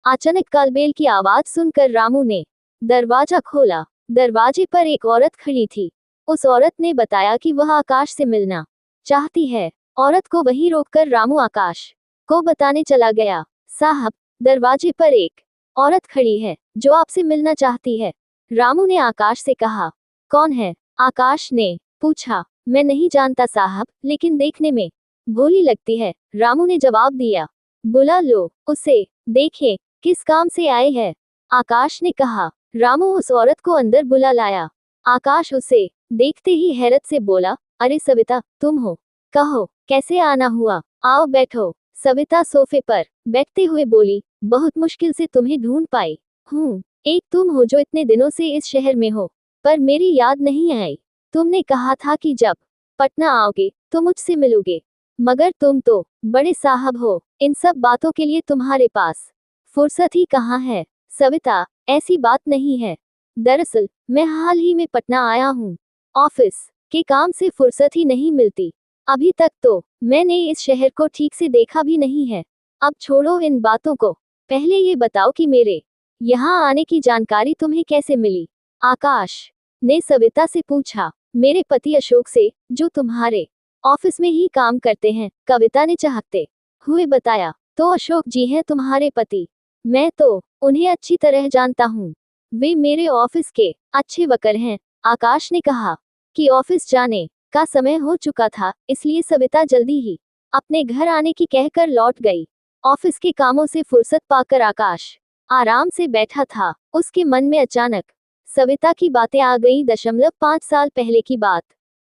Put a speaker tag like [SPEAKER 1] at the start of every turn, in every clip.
[SPEAKER 1] अचानक कालबेल की आवाज सुनकर रामू ने दरवाजा खोला। दरवाजे पर एक औरत खड़ी थी। उस औरत ने बताया कि वह आकाश से मिलना चाहती है। औरत को वहीं रोककर रामू आकाश को बताने चला गया। साहब, दरवाजे पर एक औरत खड़ी है जो आपसे मिलना चाहती है। रामू ने आकाश से कहा। कौन है? आकाश ने पूछा। मैं नहीं जानता साहब, लेकिन देखने में भोली लगती है, रामू ने जवाब दिया। बुला लो उसे, देखें किस काम से आए हैं, आकाश ने कहा। रामू उस औरत को अंदर बुला लाया। आकाश उसे देखते ही हैरत से बोला, अरे सविता, तुम हो? कहो, कैसे आना हुआ? आओ बैठो। सविता सोफे पर बैठते हुए बोली, बहुत मुश्किल से तुम्हें ढूंढ पाई हूँ। एक तुम हो जो इतने दिनों से इस शहर में हो, पर मेरी याद नहीं आई। तुमने कहा था कि जब पटना आओगे तो मुझसे मिलोगे, मगर तुम तो बड़े साहब हो, इन सब बातों के लिए तुम्हारे पास फुर्सत ही कहाँ है। सविता, ऐसी बात नहीं है। दरअसल मैं हाल ही में पटना आया हूँ। ऑफिस के काम से फुर्सत ही नहीं मिलती। अभी तक तो मैंने इस शहर को ठीक से देखा भी नहीं है। अब छोड़ो इन बातों को, पहले ये बताओ कि मेरे यहाँ आने की जानकारी तुम्हें कैसे मिली? आकाश ने सविता से पूछा। मेरे पति अशोक से, जो तुम्हारे ऑफिस में ही काम करते हैं, कविता ने चाहते हुए बताया। तो अशोक जी हैं तुम्हारे पति? मैं तो उन्हें अच्छी तरह जानता हूँ। वे मेरे ऑफिस के अच्छे वर्कर हैं, आकाश ने कहा। कि ऑफिस जाने का समय हो चुका था, इसलिए सविता जल्दी ही अपने घर आने की कहकर लौट गई। ऑफिस के कामों से फुर्सत पाकर आकाश आराम से बैठा था। उसके मन में अचानक सविता की बातें आ गईं। 5 साल पहले की बात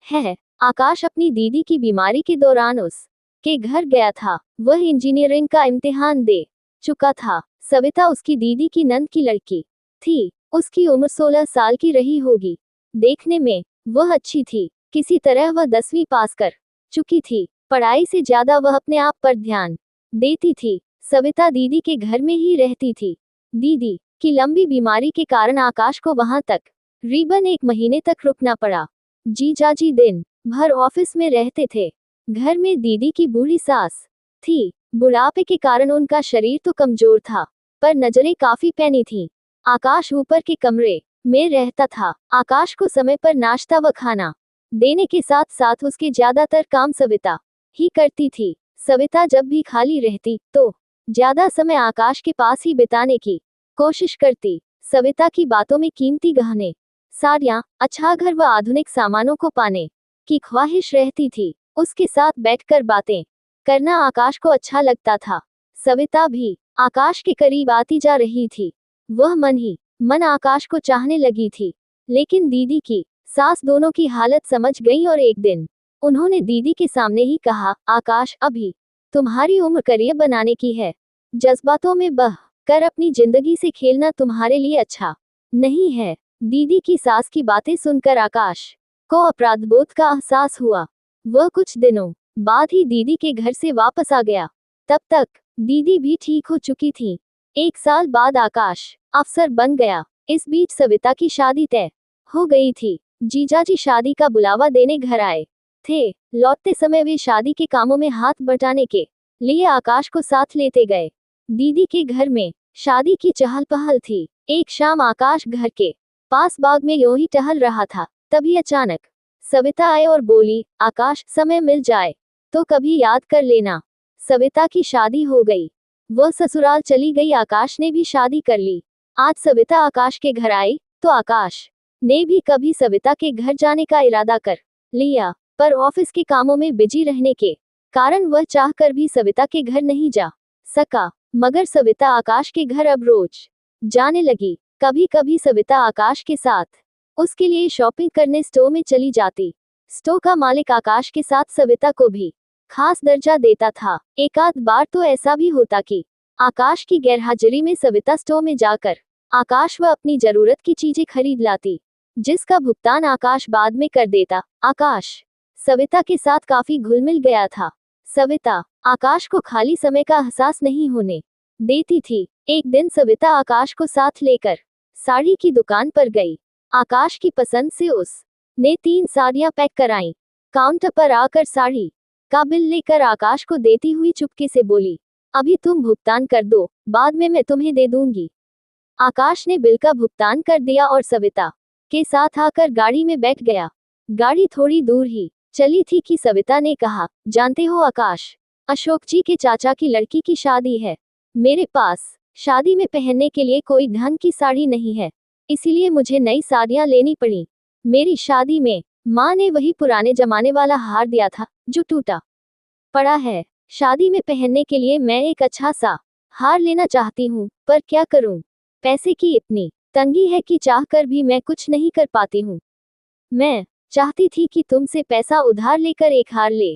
[SPEAKER 1] है। आकाश अपनी दीदी की बीमारी के दौरान उस के घर गया था। वह इंजीनियरिंग का इम्तिहान दे चुका था। सविता उसकी दीदी की नंद की लड़की थी। उसकी उम्र 16 साल की रही होगी। देखने में वह अच्छी थी। किसी तरह वह 10वीं पास कर चुकी थी। पढ़ाई से ज्यादा वह अपने आप पर ध्यान देती थी। सविता दीदी के घर में ही रहती थी। दीदी की लंबी बीमारी के कारण आकाश को वहां तक करीबन 1 महीने तक रुकना पड़ा। जीजाजी दिन भर ऑफिस में रहते थे। घर में दीदी की बूढ़ी सास थी। बुढ़ापे के कारण उनका शरीर तो कमजोर था, पर नजरें काफी पैनी थीं। आकाश ऊपर के कमरे में रहता था। आकाश को समय पर नाश्ता व खाना देने के साथ साथ उसके ज्यादातर काम सविता ही करती थी। सविता जब भी खाली रहती तो ज्यादा समय आकाश के पास ही बिताने की कोशिश करती। सविता की बातों में कीमती गहने, साड़ियां, अच्छा घर व आधुनिक सामानों को पाने की ख्वाहिश रहती थी। उसके साथ बैठकर बातें करना आकाश को अच्छा लगता था। सविता भी आकाश के करीब आती जा रही थी। वह मन ही मन आकाश को चाहने लगी थी। लेकिन दीदी की सास दोनों की हालत समझ गई और एक दिन उन्होंने दीदी के सामने ही कहा, आकाश, अभी तुम्हारी उम्र करियर बनाने की है। जज्बातों में बह कर अपनी जिंदगी से खेलना तुम्हारे लिए अच्छा नहीं है। दीदी की सास की बातें सुनकर आकाश को अपराधबोध का एहसास हुआ। वह कुछ दिनों बाद ही दीदी के घर से वापस आ गया। तब तक दीदी भी ठीक हो चुकी थी। 1 साल बाद आकाश अफसर बन गया। इस बीच सविता की शादी तय हो गई थी। जीजाजी शादी का बुलावा देने घर आए थे। लौटते समय वे शादी के कामों में हाथ बटाने के लिए आकाश को साथ लेते गए। दीदी के घर में शादी की चहल पहल थी। एक शाम आकाश घर के पास बाग में यूं ही टहल रहा था, तभी अचानक सविता आए और बोली, आकाश, समय मिल जाए तो कभी याद कर लेना। सविता की शादी हो गई। वह ससुराल चली गई। आकाश ने भी शादी कर ली। आज सविता आकाश के घर आई तो आकाश ने भी कभी सविता के घर जाने का इरादा कर लिया, पर ऑफिस के कामों में बिजी रहने के कारण वह चाहकर भी सविता के घर नहीं जा सका। मगर सविता आकाश के घर अब रोज जाने लगी। कभी कभी सविता आकाश के साथ उसके लिए शॉपिंग करने स्टोर में चली जाती। स्टोर का मालिक आकाश के साथ सविता को भी खास दर्जा देता था। एक आध बार तो ऐसा भी होता कि आकाश की गैरहाजिरी में सविता स्टोर में जाकर आकाश व अपनी जरूरत की चीजें खरीद लाती, जिसका भुगतान आकाश बाद में कर देता। आकाश सविता के साथ काफी घुल मिल गया था। सविता आकाश को खाली समय का एहसास नहीं होने देती थी। एक दिन सविता आकाश को साथ लेकर साड़ी की दुकान पर गई। आकाश की पसंद से उसने 3 साड़ियां पैक कराईं। काउंटर पर आकर साड़ी का बिल लेकर आकाश को देती हुई चुपके से बोली, अभी तुम भुगतान कर दो, बाद में मैं तुम्हें दे दूंगी। आकाश ने बिल का भुगतान कर दिया और सविता के साथ आकर गाड़ी में बैठ गया। गाड़ी थोड़ी दूर ही चली थी कि सविता ने कहा, जानते हो आकाश, अशोक जी के चाचा की लड़की की शादी है। मेरे पास शादी में पहनने के लिए कोई ढंग की साड़ी नहीं है, इसीलिए मुझे नई साड़ियां लेनी पड़ी। मेरी शादी में माँ ने वही पुराने जमाने वाला हार दिया था जो टूटा पड़ा है। शादी में पहनने के लिए मैं एक अच्छा सा हार लेना चाहती हूँ, पर क्या करूँ? पैसे की इतनी तंगी है कि चाहकर भी मैं कुछ नहीं कर पाती हूँ। मैं चाहती थी कि तुमसे पैसा उधार लेकर एक हार ले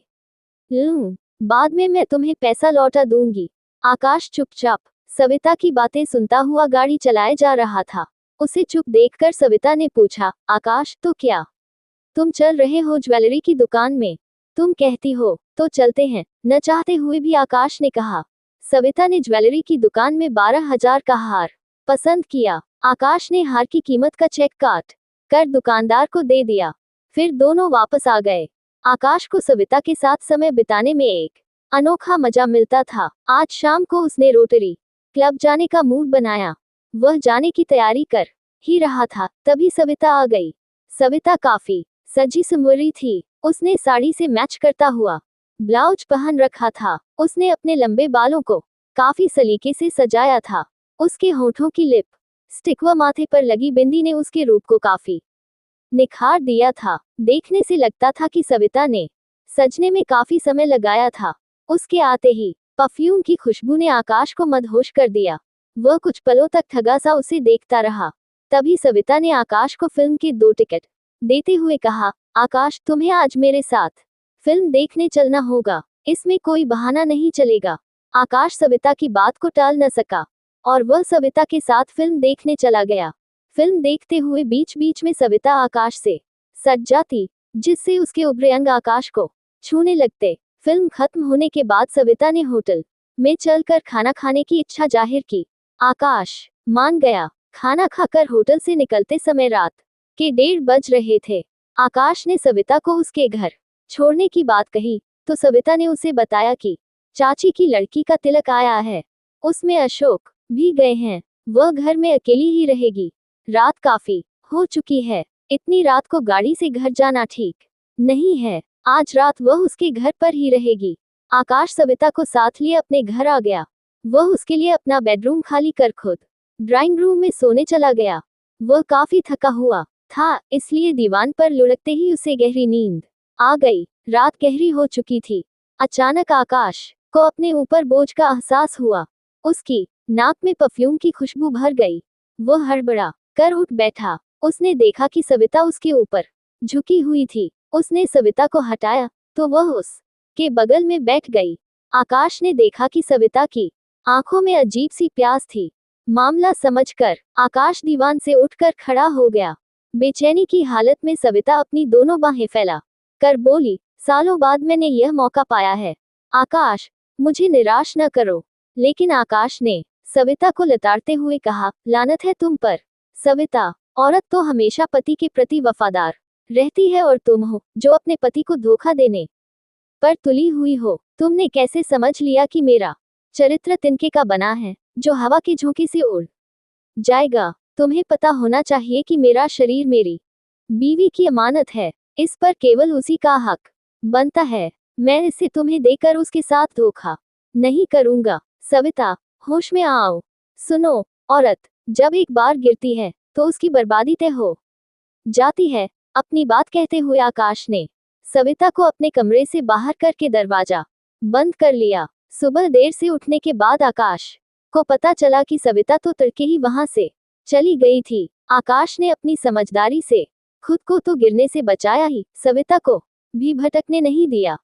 [SPEAKER 1] लूं, बाद में मैं तुम्हें पैसा लौटा दूंगी। आकाश चुपचाप सविता की बातें सुनता हुआ गाड़ी चलाए जा रहा था। उसे चुप देखकर सविता ने पूछा, आकाश, तो क्या तुम चल रहे हो ज्वेलरी की दुकान में? तुम कहती हो तो चलते हैं, न चाहते हुए भी आकाश ने कहा। सविता ने ज्वेलरी की दुकान में 12,000 का हार पसंद किया। आकाश ने हार की कीमत का चेक काट कर दुकानदार को दे दिया। फिर दोनों वापस आ गए। आकाश को सविता के साथ समय बिताने में एक अनोखा मजा मिलता था। आज शाम को उसने रोटरी क्लब जाने का मूड बनाया। वह जाने की तैयारी कर ही रहा था, तभी सविता आ गई। सविता काफी सजी संवरी थी। उसने साड़ी से मैच करता हुआ ब्लाउज पहन रखा था। उसने अपने लंबे बालों को काफी सलीके से सजाया था। उसके होठों की लिप स्टिक व माथे पर लगी बिंदी ने उसके रूप को काफी निखार दिया था। देखने से लगता था कि सविता ने सजने में काफी समय लगाया था। उसके आते ही परफ्यूम की खुशबू ने आकाश को मदहोश कर दिया। वह कुछ पलों तक ठगा सा उसे देखता रहा। तभी सविता ने आकाश को फिल्म के 2 टिकट देते हुए कहा, आकाश, तुम्हें आज मेरे साथ फिल्म देखने चलना होगा। इसमें कोई बहाना नहीं चलेगा। आकाश सविता की बात को टाल न सका और वह सविता के साथ फिल्म देखने चला गया। फिल्म देखते हुए बीच बीच में सविता आकाश से सट जाती, जिससे उसके उभरे अंग आकाश को छूने लगते। फिल्म खत्म होने के बाद सविता ने होटल में चलकर खाना खाने की इच्छा जाहिर की। आकाश मान गया। खाना खाकर होटल से निकलते समय रात के 1:30 बज रहे थे। आकाश ने सविता को उसके घर छोड़ने की बात कही तो सविता ने उसे बताया कि चाची की लड़की का तिलक आया है, उसमें अशोक भी गए हैं। वह घर में अकेली ही रहेगी। रात काफी हो चुकी है, इतनी रात को गाड़ी से घर जाना ठीक नहीं है। आज रात वह उसके घर पर ही रहेगी। आकाश सविता को साथ लिए अपने घर आ गया। वह उसके लिए अपना बेडरूम खाली कर खुद ड्राइंग रूम में सोने चला गया। वह काफी थका हुआ था, इसलिए दीवान पर लुढ़कते ही उसे गहरी नींद आ गई। रात गहरी हो चुकी थी। अचानक आकाश को अपने ऊपर बोझ का एहसास हुआ। उसकी नाक में परफ्यूम की खुशबू भर गई। वह हड़बड़ा कर उठ बैठा। उसने देखा कि सविता उसके ऊपर झुकी हुई थी। उसने सविता को हटाया तो वह उस के बगल में बैठ गई। आकाश ने देखा कि सविता की आंखों में अजीब सी प्यास थी। मामला समझकर आकाश दीवान से उठकर खड़ा हो गया। बेचैनी की हालत में सविता अपनी दोनों बाहें फैला कर बोली, सालों बाद मैंने यह मौका पाया है। आकाश, मुझे निराश न करो। लेकिन आकाश ने सविता को लताड़ते हुए कहा, लानत है तुम पर। सविता, औरत तो हमेशा पति के प्रति वफादार रहती है और तुम हो जो अपने पति को धोखा देने पर तुली हुई हो। तुमने कैसे समझ लिया कि मेरा चरित्र तिनके का बना है जो हवा के झोंके से उड़ जाएगा? तुम्हें पता होना चाहिए कि मेरा शरीर मेरी बीवी की अमानत है। इस पर केवल उसी का हक बनता है। मैं इसे तुम्हें देकर उसके साथ धोखा नहीं करूंगा। सविता, होश में आओ। सुनो, औरत जब एक बार गिरती है तो उसकी बर्बादी तय हो जाती है। अपनी बात कहते हुए आकाश ने सविता को अपने कमरे से बाहर करके दरवाजा बंद कर लिया। सुबह देर से उठने के बाद आकाश को पता चला कि सविता तो तड़के ही वहां से चली गई थी। आकाश ने अपनी समझदारी से खुद को तो गिरने से बचाया ही, सविता को भी भटकने नहीं दिया।